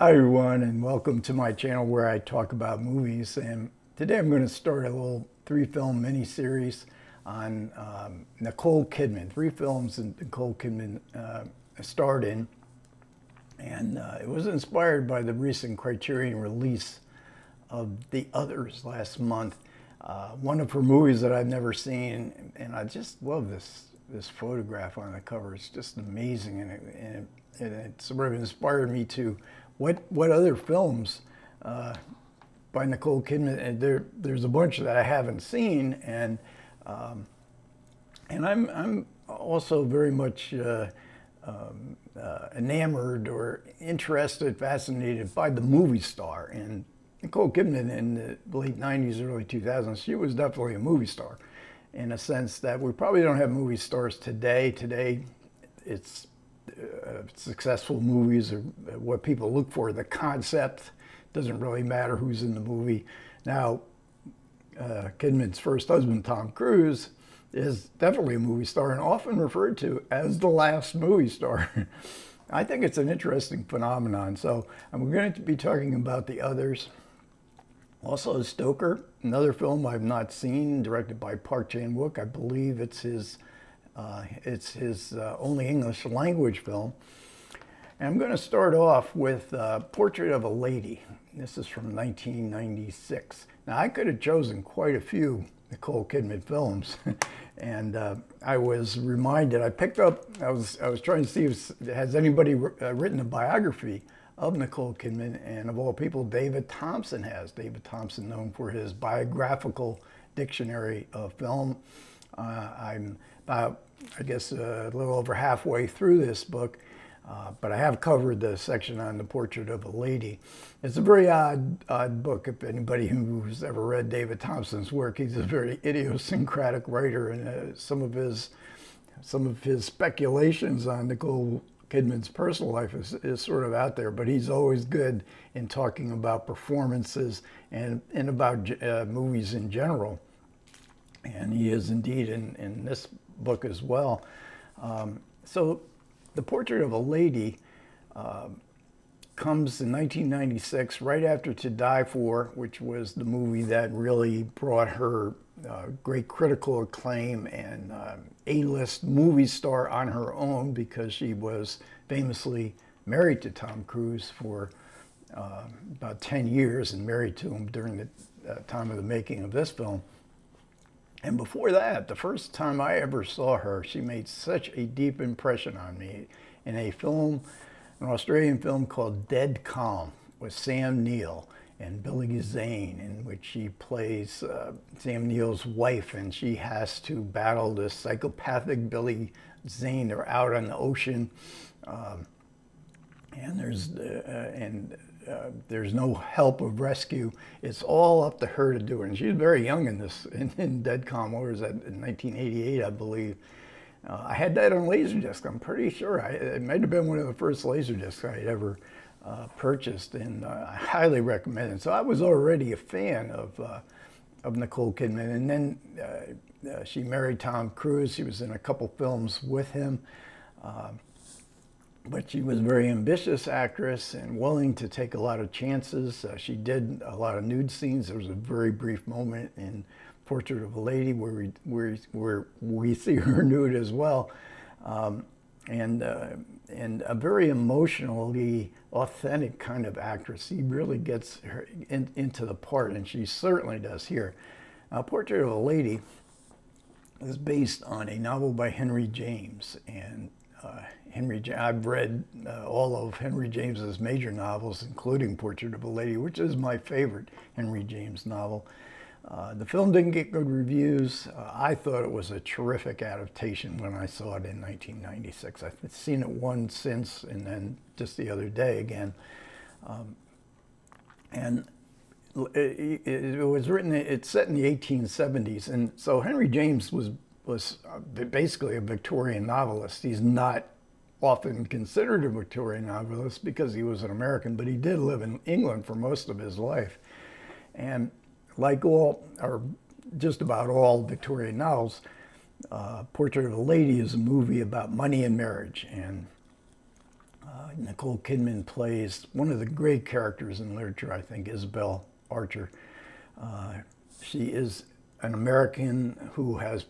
Hi everyone, and welcome to my channel where I talk about movies. And today I'm going to start a little three-film mini-series on Nicole Kidman. Three films that Nicole Kidman starred in, and it was inspired by the recent Criterion release of The Others last month. One of her movies that I've never seen, and I just love this photograph on the cover. It's just amazing, and it sort of inspired me to what other films by Nicole Kidman, and there's a bunch that I haven't seen, and I'm also very much enamored or interested, fascinated by the movie star. And Nicole Kidman in the late 90s, early 2000s, she was definitely a movie star in a sense that we probably don't have movie stars today. Today, it's successful movies are what people look for. The concept doesn't really matter who's in the movie. Now, Kidman's first husband, Tom Cruise, is definitely a movie star and often referred to as the last movie star. I think it's an interesting phenomenon. So I'm going to be talking about The Others. Also, Stoker, another film I've not seen, directed by Park Chan-wook. I believe it's his only English language film. And I'm going to start off with Portrait of a Lady. This is from 1996. Now, I could have chosen quite a few Nicole Kidman films, and I was reminded. I was trying to see if has anybody written a biography of Nicole Kidman, and of all people, David Thompson has. David Thompson, known for his biographical dictionary of film. I'm about, I guess, a little over halfway through this book, but I have covered the section on the Portrait of a Lady. It's a very odd book. If anybody who's ever read David Thompson's work, he's a very idiosyncratic writer, and some of his speculations on Nicole Kidman's personal life is sort of out there, but he's always good in talking about performances and about movies in general. And he is indeed in this book as well. So The Portrait of a Lady comes in 1996, right after To Die For, which was the movie that really brought her great critical acclaim and A-list movie star on her own, because she was famously married to Tom Cruise for about 10 years and married to him during the time of the making of this film. And before that, the first time I ever saw her, she made such a deep impression on me in a film, an Australian film called Dead Calm with Sam Neill and Billy Zane, in which she plays Sam Neill's wife, and she has to battle this psychopathic Billy Zane. They're out on the ocean, and there's no help of rescue. It's all up to her to do it. And she's very young in this, in Dead Calm. What was that, in 1988, I believe. I had that on Laserdisc, I'm pretty sure. It might have been one of the first Laserdiscs I had ever purchased, and I highly recommend it. So I was already a fan of Nicole Kidman, and then she married Tom Cruise. She was in a couple films with him. But she was a very ambitious actress and willing to take a lot of chances. She did a lot of nude scenes. There was a very brief moment in Portrait of a Lady where we see her nude as well, and a very emotionally authentic kind of actress. She really gets her into the part, and she certainly does here. Portrait of a Lady is based on a novel by Henry James, and I've read all of Henry James's major novels, including Portrait of a Lady, which is my favorite Henry James novel. The film didn't get good reviews. I thought it was a terrific adaptation when I saw it in 1996. I've seen it once since, and then just the other day again. And it was written, it's set in the 1870s, and so Henry James was basically a Victorian novelist. He's not often considered a Victorian novelist because he was an American, but he did live in England for most of his life. And like all, or just about all Victorian novels, Portrait of a Lady is a movie about money and marriage. And Nicole Kidman plays one of the great characters in literature, I think, Isabel Archer. She is an American who has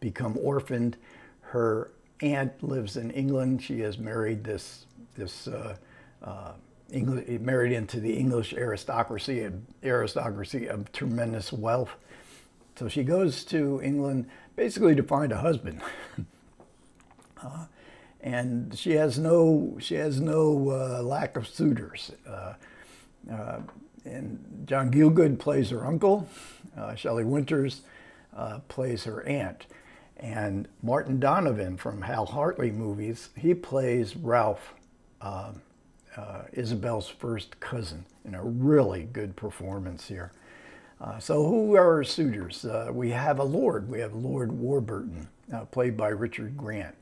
become orphaned. Her aunt lives in England. She has married married into the English aristocracy of tremendous wealth. So she goes to England basically to find a husband. And she has no lack of suitors. And John Gielgud plays her uncle. Shelley Winters plays her aunt. And Martin Donovan from Hal Hartley movies, he plays Ralph, Isabel's first cousin, in a really good performance here. So who are her suitors? We have Lord Warburton, played by Richard Grant.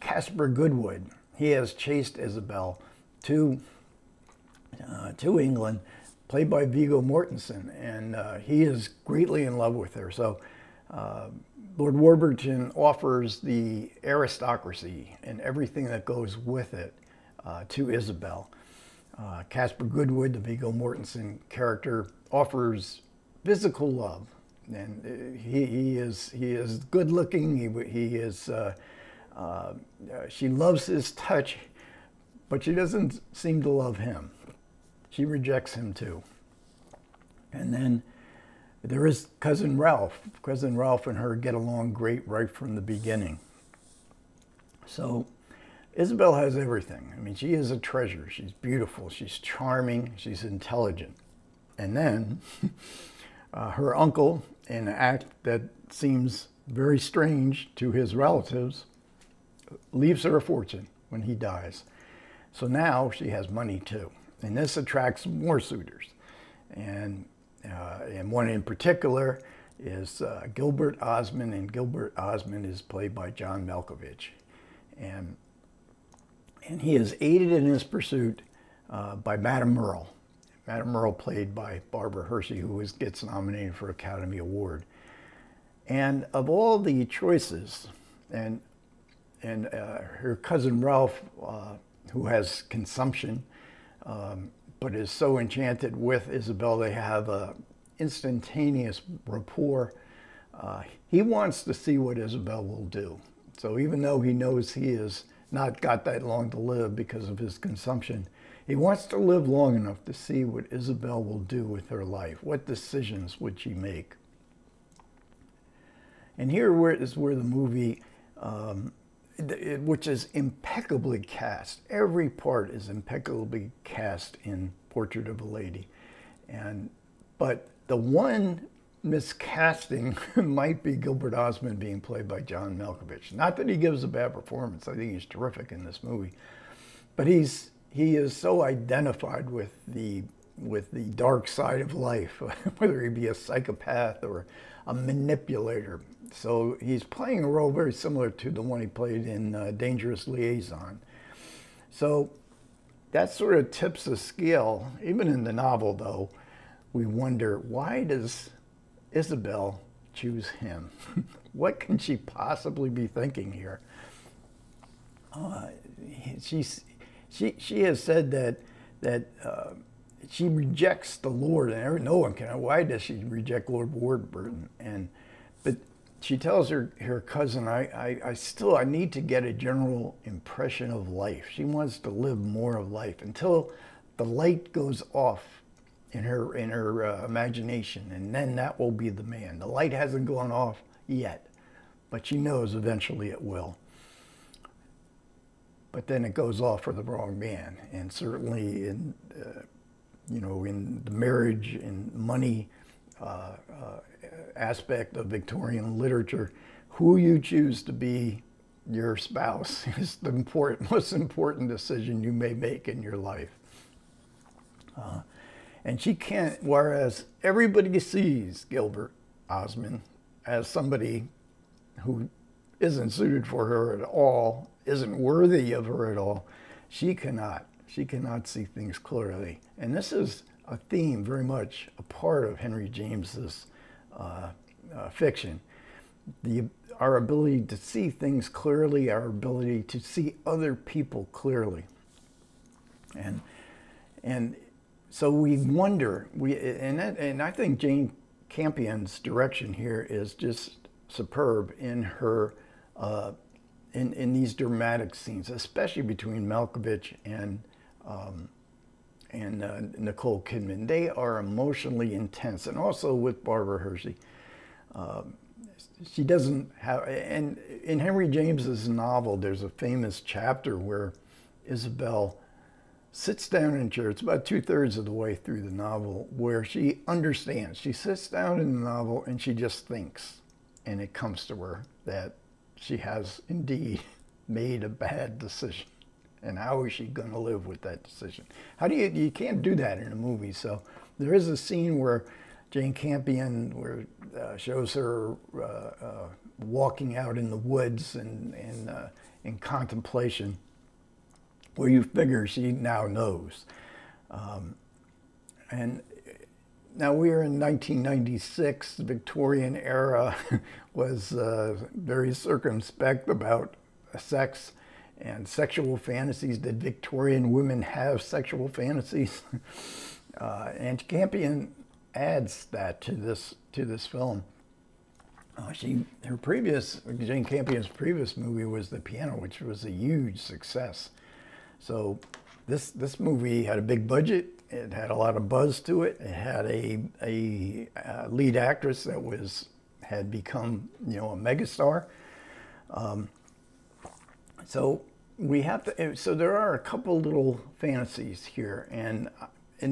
Caspar Goodwood, he has chased Isabel to England, played by Viggo Mortensen, and he is greatly in love with her. So Lord Warburton offers the aristocracy and everything that goes with it to Isabel. Caspar Goodwood, the Viggo Mortensen character, offers physical love, and he is good looking. He is. She loves his touch, but she doesn't seem to love him. She rejects him too. And then there is Cousin Ralph. Cousin Ralph and her get along great right from the beginning. So Isabel has everything. I mean, she is a treasure. She's beautiful. She's charming. She's intelligent. And then her uncle, in an act that seems very strange to his relatives, leaves her a fortune when he dies. So now she has money too. And this attracts more suitors. And one in particular is Gilbert Osmond, and Gilbert Osmond is played by John Malkovich. And he is aided in his pursuit by Madame Merle. Madame Merle, played by Barbara Hershey, who gets nominated for Academy Award. And of all the choices, and her cousin Ralph, who has consumption, but is so enchanted with Isabel, they have a instantaneous rapport. He wants to see what Isabel will do. So even though he knows he has not got that long to live because of his consumption, he wants to live long enough to see what Isabel will do with her life. What decisions would she make? And here is where the movie, which is impeccably cast. Every part is impeccably cast in Portrait of a Lady. But the one miscasting might be Gilbert Osmond being played by John Malkovich. Not that he gives a bad performance. I think he's terrific in this movie. But he is so identified with the dark side of life, whether he be a psychopath or a manipulator. So he's playing a role very similar to the one he played in Dangerous Liaison. So that sort of tips the scale. Even in the novel, though, we wonder, why does Isabel choose him? What can she possibly be thinking here? She has said that she rejects the Lord, and no one can. Why does she reject Lord Warburton? But she tells her cousin, I need to get a general impression of life. She wants to live more of life until the light goes off in her imagination, and then that will be the man. The light hasn't gone off yet, but she knows eventually it will. But then it goes off for the wrong man, and certainly in the marriage and money aspect of Victorian literature, who you choose to be your spouse is the most important decision you may make in your life. And she can't, whereas everybody sees Gilbert Osmond as somebody who isn't suited for her at all, isn't worthy of her at all, she cannot see things clearly. And this is a theme, very much a part of Henry James's fiction. Our ability to see things clearly, our ability to see other people clearly. and and so we wonder. And I think Jane Campion's direction here is just superb in her in these dramatic scenes, especially between Malkovich and Nicole Kidman. They are emotionally intense, and also with Barbara Hershey. She doesn't have, and in Henry James's novel, there's a famous chapter where Isabel sits down in a chair. It's about 2/3 of the way through the novel, where she understands. She sits down in the novel and she just thinks, and it comes to her that she has indeed made a bad decision. And how is she going to live with that decision? You can't do that in a movie. So there is a scene where Jane Campion shows her walking out in the woods and in contemplation, where you figure she now knows. And now we are in 1996. The Victorian era was very circumspect about sex and sexual fantasies. Did Victorian women have sexual fantasies? And Campion adds that to this film. Jane Campion's previous movie was The Piano, which was a huge success. So this movie had a big budget. It had a lot of buzz to it. It had a lead actress that had become, a megastar. So there are a couple little fantasies here. And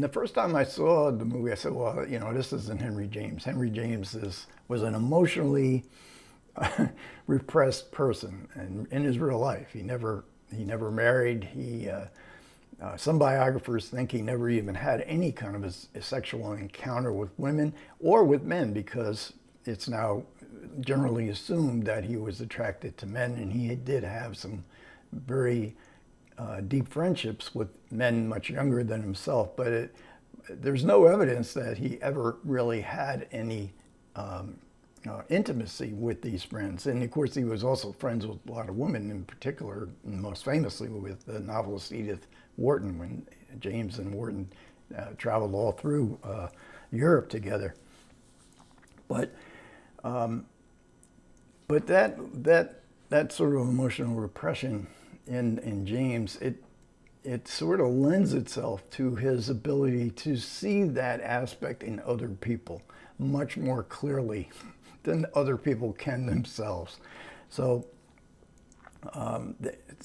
the first time I saw the movie, I said, well, this isn't Henry James. Henry James was an emotionally repressed person, and in his real life, he never married. Some biographers think he never even had any kind of a sexual encounter with women or with men, because it's now generally assumed that he was attracted to men, and he did have some very deep friendships with men much younger than himself. But there's no evidence that he ever really had any intimacy with these friends. And of course, he was also friends with a lot of women, in particular, most famously with the novelist Edith Wharton, when James and Wharton traveled all through Europe together. But that sort of emotional repression in James, it sort of lends itself to his ability to see that aspect in other people much more clearly than other people can themselves. So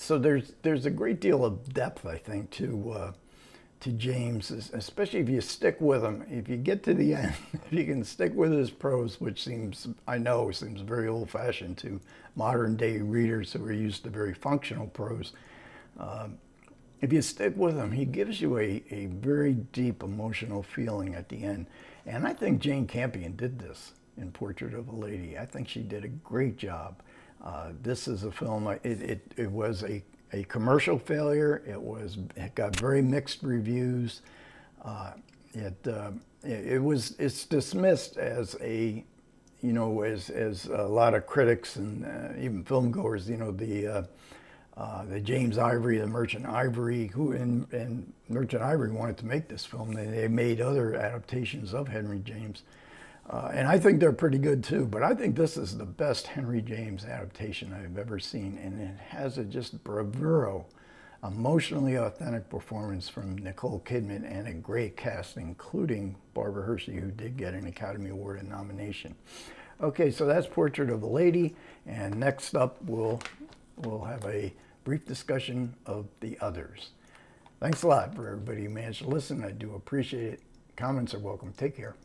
there's a great deal of depth, I think, to James, especially if you stick with him. If you get to the end, if you can stick with his prose, which I know seems very old-fashioned to modern-day readers who are used to very functional prose. If you stick with him, he gives you a very deep emotional feeling at the end. And I think Jane Campion did this in Portrait of a Lady. I think she did a great job. This is a film, it was a commercial failure. It got very mixed reviews. It's dismissed as as a lot of critics and even film goers, the James Ivory, the Merchant Ivory, and Merchant Ivory wanted to make this film. They made other adaptations of Henry James. And I think they're pretty good too, but I think this is the best Henry James adaptation I've ever seen, and it has a just bravura, emotionally authentic performance from Nicole Kidman and a great cast, including Barbara Hershey, who did get an Academy Award and nomination. Okay, so that's Portrait of a Lady, and next up we'll have a brief discussion of the others. Thanks a lot for everybody who managed to listen. I do appreciate it. Comments are welcome. Take care.